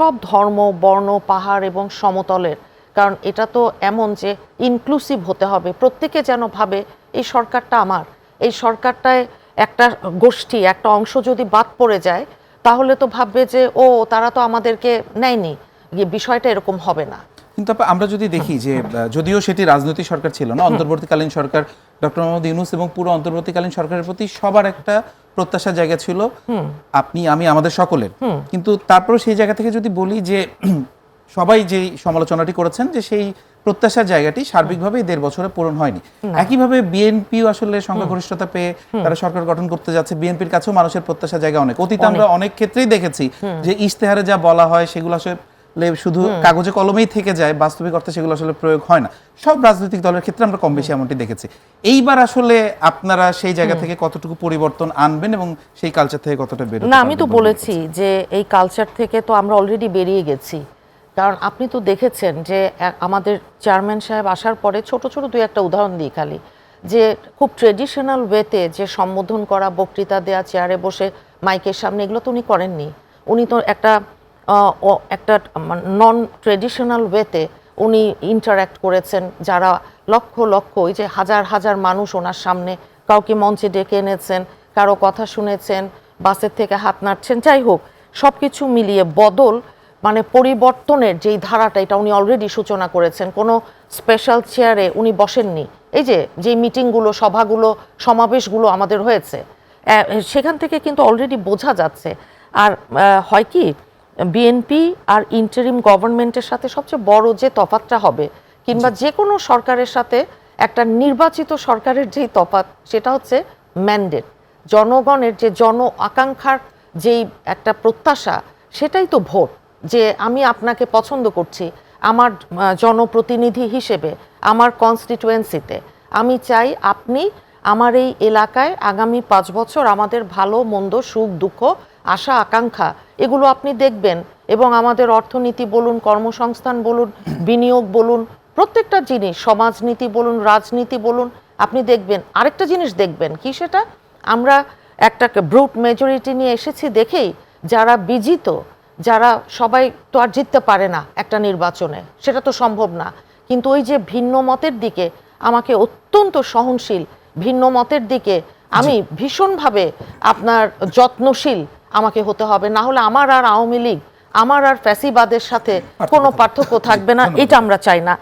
সব ধর্ম, বর্ণ, পাহাড় এবং সমতলের, কারণ এটা তো এমন যে ইনক্লুসিভ হতে হবে, প্রত্যেকে যেন ভাবে এই সরকারটা আমার, এই সরকারটায় একটা গোষ্ঠী, একটা অংশ যদি বাদ পড়ে যায় তাহলে তো ভাববে যে ও তারা তো আমাদেরকে নেয়নি, বিষয়টা এরকম হবে না। কিন্তু আমরা যদি দেখি যে যদিও সেটি রাজনৈতিক সরকার ছিল না, অন্তর্বর্তীকালীন সরকার ডক্টর মোহাম্মদ ইউনূস এবং পুরো অন্তর্বর্তীকালীন সরকারের প্রতি সবার একটা প্রত্যাশার জায়গা ছিল, আপনি আমি আমাদের সকলের। কিন্তু তারপরে সেই জায়গা থেকে যদি বলি যে সবাই যেই সমালোচনাটি করেছেন যে সেই প্রত্যাশার জায়গাটি সার্বিকভাবে 1.5 বছরে পূরণ হয়নি। একইভাবে বিএনপিও আসলে সংখ্যাগরিষ্ঠতা পেয়ে তারা সরকার গঠন করতে যাচ্ছে, বিএনপির কাছেও মানুষের প্রত্যাশার জায়গা অনেক। অতীতে আমরা অনেক ক্ষেত্রেই দেখেছি যে ইশতেহারে যা বলা হয় সেগুলো আসলে শুধু কাগজে কলমেই থেকে যায়, বাস্তবিক অর্থে সেগুলো আসলে প্রয়োগ হয় না। সব রাজনৈতিক দলের ক্ষেত্রে আমরা কম বেশি এমনটি দেখেছি। এইবার আসলে আপনারা সেই জায়গা থেকে কতটুকু পরিবর্তন আনবেন এবং সেই কালচার থেকে কতটা বেরোতে না, আমি তো বলেছি যে এই কালচার থেকে তো আমরা অলরেডি বেরিয়ে গেছি। কারণ আপনি তো দেখেছেন যে আমাদের চেয়ারম্যান সাহেব আসার পরে ছোট ছোট দুই একটা উদাহরণ দিই খালি, যে খুব ট্রেডিশনাল ওয়েতে যে সম্বোধন করা, বক্তৃতা দেয়া, চেয়ারে বসে মাইকের সামনে, এগুলো তো উনি করেননি। উনি তো একটা নন ট্রেডিশনাল ওয়েতে উনি ইন্টারঅ্যাক্ট করেছেন, যারা লক্ষ লক্ষ, ওই যে হাজার হাজার মানুষ ওনার সামনে, কাউকে মঞ্চে ডেকে এনেছেন, কারো কথা শুনেছেন, বাসের থেকে হাত নাড়ছেন, যাই হোক সব কিছু মিলিয়ে বদল, মানে পরিবর্তনের যেই ধারাটা, এটা উনি অলরেডি সূচনা করেছেন। কোনো স্পেশাল চেয়ারে উনি বসেননি। এই যে মিটিংগুলো, সভাগুলো, সমাবেশগুলো আমাদের হয়েছে, সেখান থেকে কিন্তু অলরেডি বোঝা যাচ্ছে। আর হয় কি, বিএনপি আর ইন্টারিম গভর্নমেন্টের সাথে সবচেয়ে বড় যে তফাৎটা হবে, কিংবা যে কোনো সরকারের সাথে একটা নির্বাচিত সরকারের যেই তফাৎ, সেটা হচ্ছে ম্যান্ডেট। জনগণের যে জন আকাঙ্ক্ষার যেই একটা প্রত্যাশা, সেটাই তো ভোট, যে আমি আপনাকে পছন্দ করছি আমার জনপ্রতিনিধি হিসেবে, আমার কনস্টিটুয়েন্সিতে। আমি চাই আপনি আমার এই এলাকায় আগামী 5 বছর আমাদের ভালো মন্দ, সুখ দুঃখ, আশা আকাঙ্ক্ষা, এগুলো আপনি দেখবেন। এবং আমাদের অর্থনীতি বলুন, কর্মসংস্থান বলুন, বিনিয়োগ বলুন, প্রত্যেকটা জিনিস, সমাজনীতি বলুন, রাজনীতি বলুন, আপনি দেখবেন। আরেকটা জিনিস দেখবেন কি, সেটা আমরা একটা ব্রুট মেজরিটি নিয়ে এসেছি দেখেই যারা বিজিত, যারা সবাই তো আর জিততে পারে না একটা নির্বাচনে, সেটা তো সম্ভব না। কিন্তু ওই যে ভিন্ন মতের দিকে আমাকে অত্যন্ত সহনশীল, ভিন্ন মতের দিকে আমি ভীষণভাবে আপনার যত্নশীল আমাকে হতে হবে, না হলে আমার আর আওয়ামী লীগ, আমার আর ফ্যাসিবাদের সাথে কোনো পার্থক্য থাকবে না, এটা আমরা চাই না।